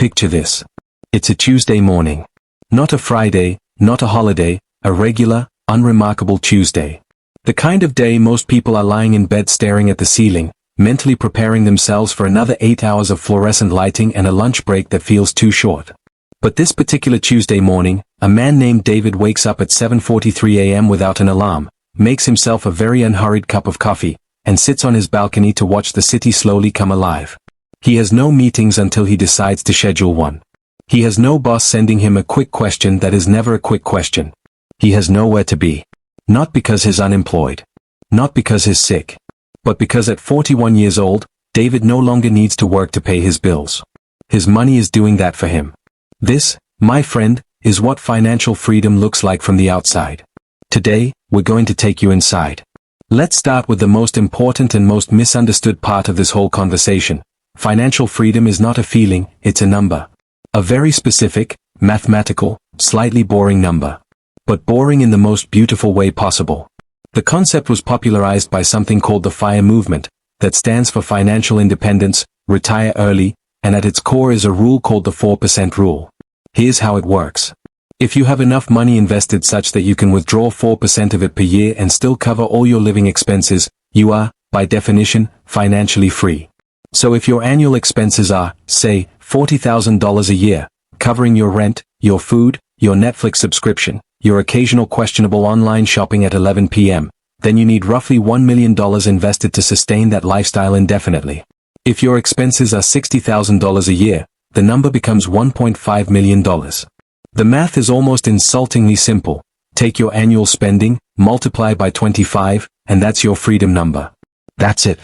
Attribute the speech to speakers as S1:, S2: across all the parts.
S1: Picture this. It's a Tuesday morning. Not a Friday, not a holiday, a regular, unremarkable Tuesday. The kind of day most people are lying in bed staring at the ceiling, mentally preparing themselves for another 8 hours of fluorescent lighting and a lunch break that feels too short. But this particular Tuesday morning, a man named David wakes up at 7:43 a.m. without an alarm, makes himself a very unhurried cup of coffee, and sits on his balcony to watch the city slowly come alive. He has no meetings until he decides to schedule one. He has no boss sending him a quick question that is never a quick question. He has nowhere to be. Not because he's unemployed. Not because he's sick. But because at 41 years old, David no longer needs to work to pay his bills. His money is doing that for him. This, my friend, is what financial freedom looks like from the outside. Today, we're going to take you inside. Let's start with the most important and most misunderstood part of this whole conversation. Financial freedom is not a feeling, it's a number. A very specific, mathematical, slightly boring number. But boring in the most beautiful way possible. The concept was popularized by something called the FIRE movement, that stands for financial independence, retire early, and at its core is a rule called the 4% rule. Here's how it works. If you have enough money invested such that you can withdraw 4% of it per year and still cover all your living expenses, you are, by definition, financially free. So if your annual expenses are, say, $40,000 a year, covering your rent, your food, your Netflix subscription, your occasional questionable online shopping at 11 p.m., then you need roughly $1 million invested to sustain that lifestyle indefinitely. If your expenses are $60,000 a year, the number becomes $1.5 million. The math is almost insultingly simple. Take your annual spending, multiply by 25, and that's your freedom number. That's it.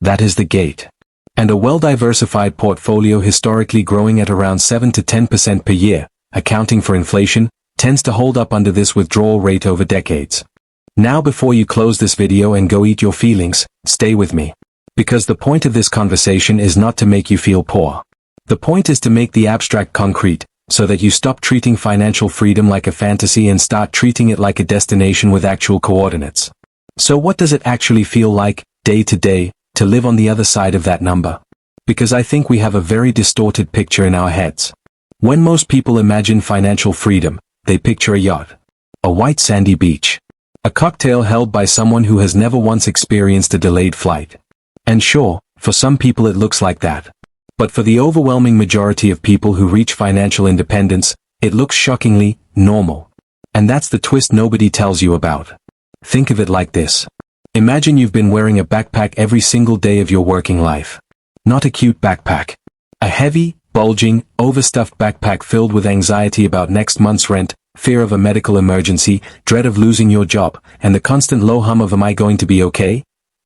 S1: That is the gate. And a well-diversified portfolio historically growing at around 7 to 10% per year, accounting for inflation, tends to hold up under this withdrawal rate over decades. Now before you close this video and go eat your feelings, stay with me. Because the point of this conversation is not to make you feel poor. The point is to make the abstract concrete, so that you stop treating financial freedom like a fantasy and start treating it like a destination with actual coordinates. So what does it actually feel like, day to day, to live on the other side of that number? Because I think we have a very distorted picture in our heads. When most people imagine financial freedom, they picture a yacht, a white sandy beach, a cocktail held by someone who has never once experienced a delayed flight. And sure, for some people it looks like that. But for the overwhelming majority of people who reach financial independence, it looks shockingly normal. And that's the twist nobody tells you about. Think of it like this. Imagine you've been wearing a backpack every single day of your working life. Not a cute backpack. A heavy, bulging, overstuffed backpack filled with anxiety about next month's rent, fear of a medical emergency, dread of losing your job, and the constant low hum of "am I going to be okay?"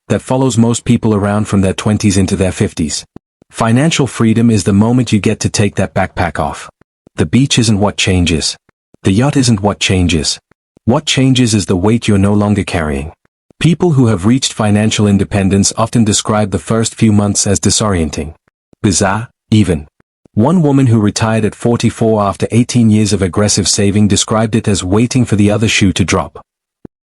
S1: that follows most people around from their 20s into their 50s. Financial freedom is the moment you get to take that backpack off. The beach isn't what changes. The yacht isn't what changes. What changes is the weight you're no longer carrying. People who have reached financial independence often describe the first few months as disorienting. Bizarre, even. One woman who retired at 44 after 18 years of aggressive saving described it as waiting for the other shoe to drop.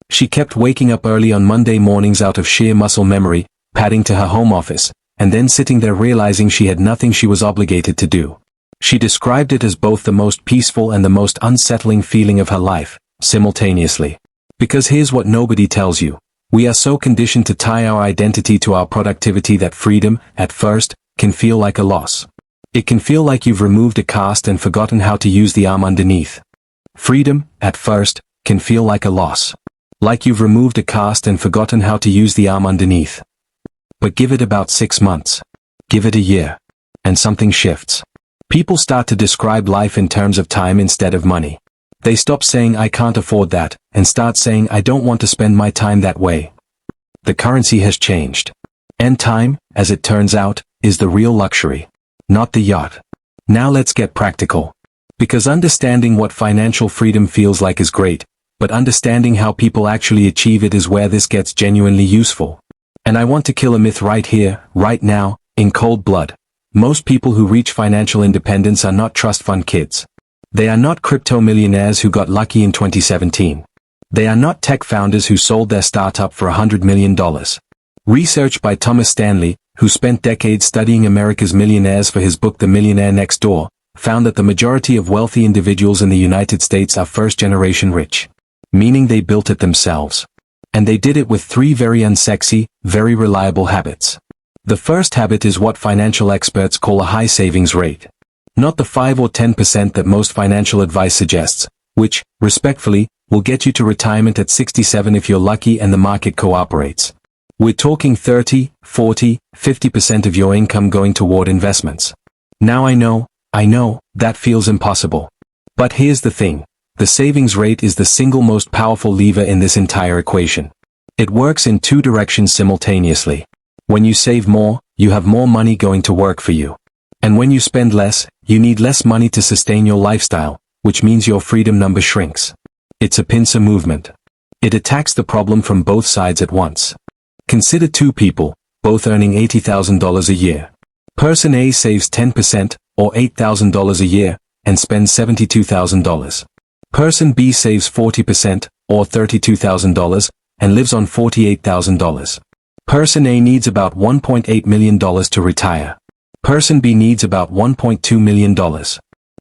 S1: She kept waking up early on Monday mornings out of sheer muscle memory, padding to her home office, and then sitting there realizing she had nothing she was obligated to do. She described it as both the most peaceful and the most unsettling feeling of her life, simultaneously. Because here's what nobody tells you. We are so conditioned to tie our identity to our productivity that freedom, at first, can feel like a loss. It can feel like you've removed a cast and forgotten how to use the arm underneath. Freedom, at first, can feel like a loss. Like you've removed a cast and forgotten how to use the arm underneath. But give it about 6 months. Give it a year. And something shifts. People start to describe life in terms of time instead of money. They stop saying "I can't afford that," and start saying "I don't want to spend my time that way." The currency has changed. And time, as it turns out, is the real luxury. Not the yacht. Now let's get practical. Because understanding what financial freedom feels like is great, but understanding how people actually achieve it is where this gets genuinely useful. And I want to kill a myth right here, right now, in cold blood. Most people who reach financial independence are not trust fund kids. They are not crypto millionaires who got lucky in 2017. They are not tech founders who sold their startup for $100 million. Research by Thomas Stanley, who spent decades studying America's millionaires for his book The Millionaire Next Door, found that the majority of wealthy individuals in the United States are first-generation rich. Meaning they built it themselves. And they did it with 3 very unsexy, very reliable habits. The first habit is what financial experts call a high savings rate. Not the 5 or 10% that most financial advice suggests, which, respectfully, will get you to retirement at 67 if you're lucky and the market cooperates. We're talking 30, 40, 50% of your income going toward investments. Now I know, that feels impossible. But here's the thing. The savings rate is the single most powerful lever in this entire equation. It works in 2 directions simultaneously. When you save more, you have more money going to work for you. And when you spend less, you need less money to sustain your lifestyle, which means your freedom number shrinks. It's a pincer movement. It attacks the problem from both sides at once. Consider 2 people, both earning $80,000 a year. Person A saves 10%, or $8,000 a year, and spends $72,000. Person B saves 40%, or $32,000, and lives on $48,000. Person A needs about $1.8 million to retire. Person B needs about $1.2 million.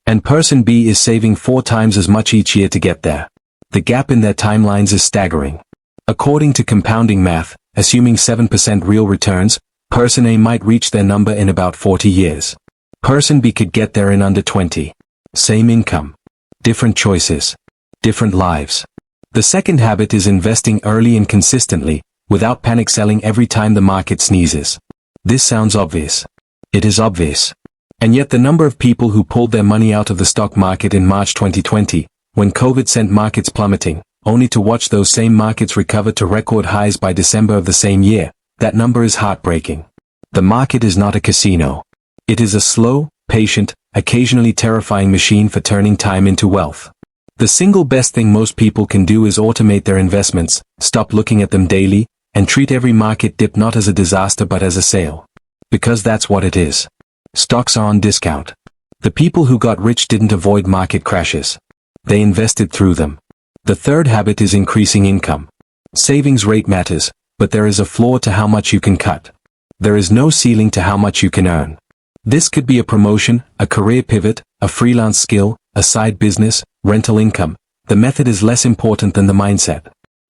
S1: And person B is saving 4 times as much each year to get there. The gap in their timelines is staggering. According to compounding math, assuming 7% real returns, person A might reach their number in about 40 years. Person B could get there in under 20. Same income. Different choices. Different lives. The second habit is investing early and consistently, without panic selling every time the market sneezes. This sounds obvious. It is obvious. And yet the number of people who pulled their money out of the stock market in March 2020, when COVID sent markets plummeting, only to watch those same markets recover to record highs by December of the same year, that number is heartbreaking. The market is not a casino. It is a slow, patient, occasionally terrifying machine for turning time into wealth. The single best thing most people can do is automate their investments, stop looking at them daily, and treat every market dip not as a disaster but as a sale. Because that's what it is. Stocks are on discount. The people who got rich didn't avoid market crashes. They invested through them. The third habit is increasing income. Savings rate matters, but there is a floor to how much you can cut. There is no ceiling to how much you can earn. This could be a promotion, a career pivot, a freelance skill, a side business, rental income. The method is less important than the mindset.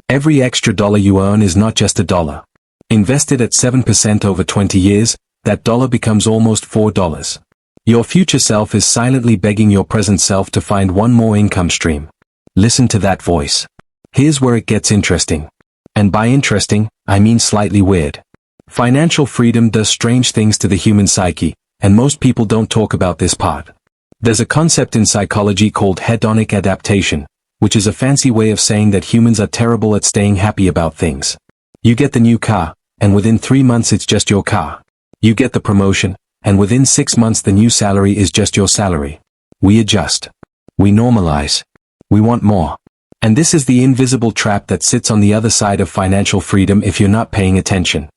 S1: Every extra dollar you earn is not just a dollar. Invested at 7% over 20 years, that dollar becomes almost $4. Your future self is silently begging your present self to find one more income stream. Listen to that voice. Here's where it gets interesting. And by interesting, I mean slightly weird. Financial freedom does strange things to the human psyche, and most people don't talk about this part. There's a concept in psychology called hedonic adaptation, which is a fancy way of saying that humans are terrible at staying happy about things. You get the new car, and within 3 months it's just your car. You get the promotion, and within 6 months the new salary is just your salary. We adjust. We normalize. We want more. And this is the invisible trap that sits on the other side of financial freedom if you're not paying attention.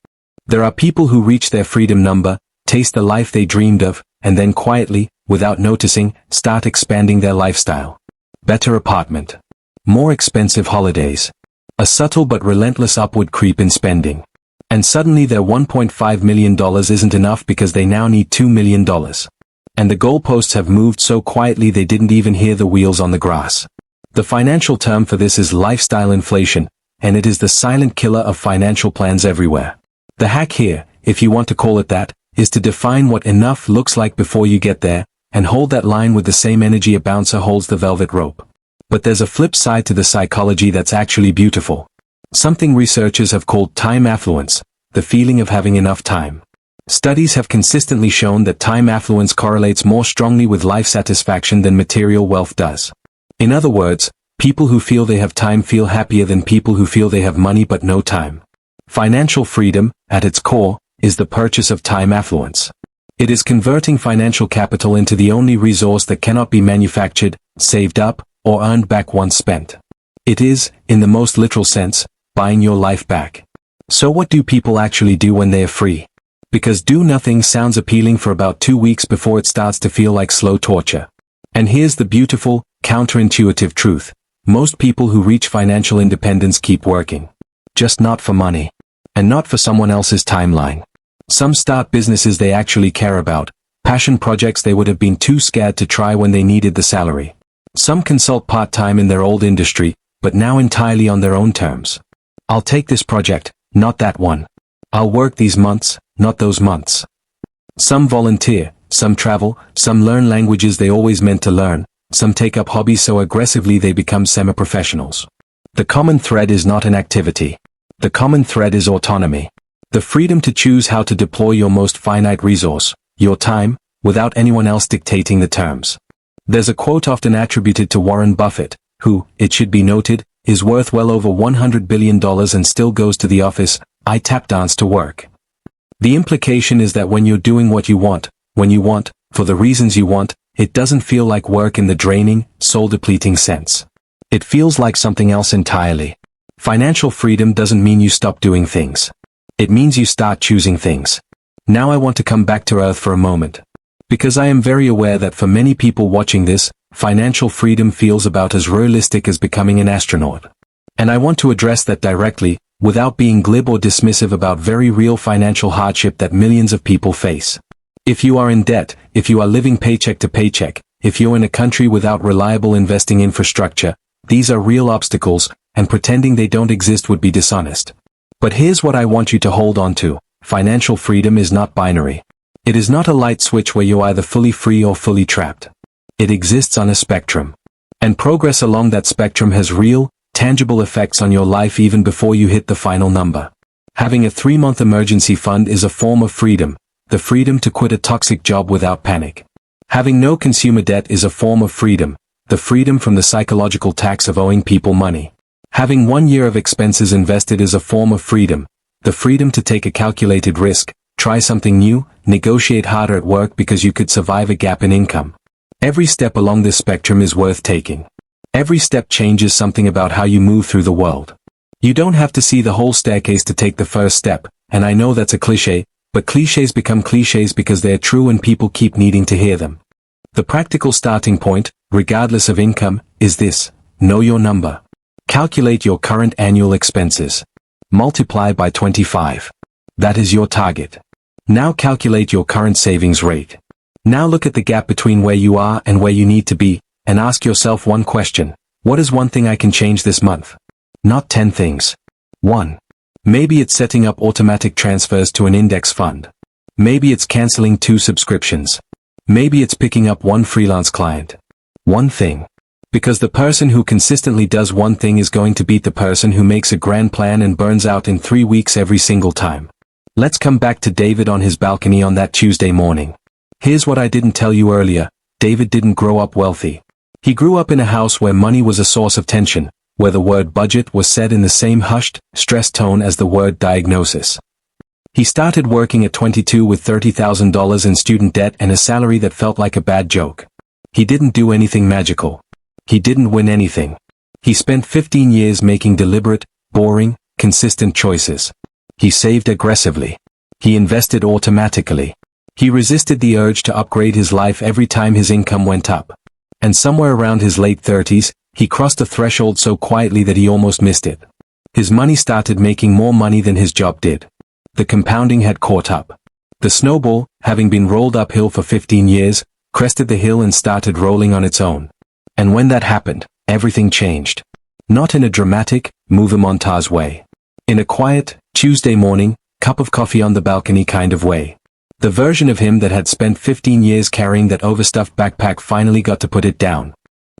S1: There are people who reach their freedom number, taste the life they dreamed of, and then quietly, without noticing, start expanding their lifestyle. Better apartment. More expensive holidays. A subtle but relentless upward creep in spending. And suddenly their $1.5 million isn't enough because they now need $2 million. And the goalposts have moved so quietly they didn't even hear the wheels on the grass. The financial term for this is lifestyle inflation, and it is the silent killer of financial plans everywhere. The hack here, if you want to call it that, is to define what enough looks like before you get there, and hold that line with the same energy a bouncer holds the velvet rope. But there's a flip side to the psychology that's actually beautiful. Something researchers have called time affluence, the feeling of having enough time. Studies have consistently shown that time affluence correlates more strongly with life satisfaction than material wealth does. In other words, people who feel they have time feel happier than people who feel they have money but no time. Financial freedom, at its core, is the purchase of time affluence. It is converting financial capital into the only resource that cannot be manufactured, saved up, or earned back once spent. It is, in the most literal sense, buying your life back. So what do people actually do when they are free? Because do nothing sounds appealing for about 2 weeks before it starts to feel like slow torture. And here's the beautiful, counterintuitive truth. Most people who reach financial independence keep working. Just not for money. And not for someone else's timeline. Some start businesses they actually care about, Passion projects they would have been too scared to try when they needed the salary. Some consult part-time in their old industry, but now entirely on their own terms. I'll take this project, not that one. I'll work these months, not those months. Some volunteer, some travel, some learn languages they always meant to learn, some take up hobbies so aggressively they become semi-professionals. The common thread is not an activity. The common thread is autonomy. The freedom to choose how to deploy your most finite resource, your time, without anyone else dictating the terms. There's a quote often attributed to Warren Buffett, who, it should be noted, is worth well over $100 billion and still goes to the office, I tap dance to work. The implication is that when you're doing what you want, when you want, for the reasons you want, it doesn't feel like work in the draining, soul-depleting sense. It feels like something else entirely. Financial freedom doesn't mean you stop doing things. It means you start choosing things. Now I want to come back to earth for a moment. Because I am very aware that for many people watching this, financial freedom feels about as realistic as becoming an astronaut. And I want to address that directly, without being glib or dismissive about very real financial hardship that millions of people face. If you are in debt, if you are living paycheck to paycheck, if you're in a country without reliable investing infrastructure, these are real obstacles, and pretending they don't exist would be dishonest. But here's what I want you to hold on to. Financial freedom is not binary. It is not a light switch where you're either fully free or fully trapped. It exists on a spectrum. And progress along that spectrum has real, tangible effects on your life even before you hit the final number. Having a 3-month emergency fund is a form of freedom, the freedom to quit a toxic job without panic. Having no consumer debt is a form of freedom, the freedom from the psychological tax of owing people money. Having 1 year of expenses invested is a form of freedom, the freedom to take a calculated risk, try something new, negotiate harder at work because you could survive a gap in income. Every step along this spectrum is worth taking. Every step changes something about how you move through the world. You don't have to see the whole staircase to take the first step, and I know that's a cliché, but clichés become clichés because they're true and people keep needing to hear them. The practical starting point, regardless of income, is this: know your number. Calculate your current annual expenses. Multiply by 25. That is your target. Now calculate your current savings rate. Now look at the gap between where you are and where you need to be, and ask yourself one question: what is one thing I can change this month? Not 10 things. 1. Maybe it's setting up automatic transfers to an index fund. Maybe it's canceling 2 subscriptions. Maybe it's picking up 1 freelance client. One thing. Because the person who consistently does one thing is going to beat the person who makes a grand plan and burns out in 3 weeks every single time. Let's come back to David on his balcony on that Tuesday morning. Here's what I didn't tell you earlier: David didn't grow up wealthy. He grew up in a house where money was a source of tension, where the word budget was said in the same hushed, stressed tone as the word diagnosis. He started working at 22 with $30,000 in student debt and a salary that felt like a bad joke. He didn't do anything magical. He didn't win anything. He spent 15 years making deliberate, boring, consistent choices. He saved aggressively. He invested automatically. He resisted the urge to upgrade his life every time his income went up. And somewhere around his late 30s, he crossed a threshold so quietly that he almost missed it. His money started making more money than his job did. The compounding had caught up. The snowball, having been rolled uphill for 15 years, crested the hill and started rolling on its own. And when that happened, everything changed. Not in a dramatic, movie-montage way. In a quiet, Tuesday morning, cup of coffee on the balcony kind of way. The version of him that had spent 15 years carrying that overstuffed backpack finally got to put it down.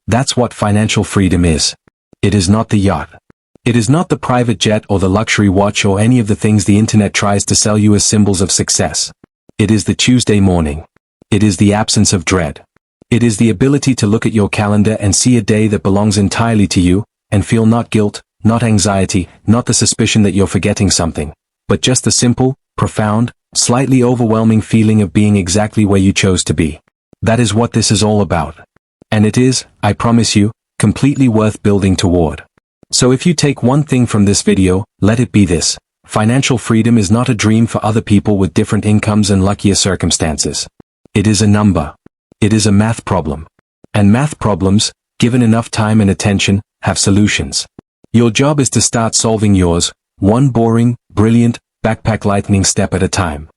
S1: That's what financial freedom is. It is not the yacht. It is not the private jet or the luxury watch or any of the things the internet tries to sell you as symbols of success. It is the Tuesday morning. It is the absence of dread. It is the ability to look at your calendar and see a day that belongs entirely to you, and feel not guilt, not anxiety, not the suspicion that you're forgetting something, but just the simple, profound, slightly overwhelming feeling of being exactly where you chose to be. That is what this is all about. And it is, I promise you, completely worth building toward. So if you take one thing from this video, let it be this: financial freedom is not a dream for other people with different incomes and luckier circumstances. It is a number. It is a math problem. And math problems, given enough time and attention, have solutions. Your job is to start solving yours, one boring, brilliant, backpack lightning step at a time.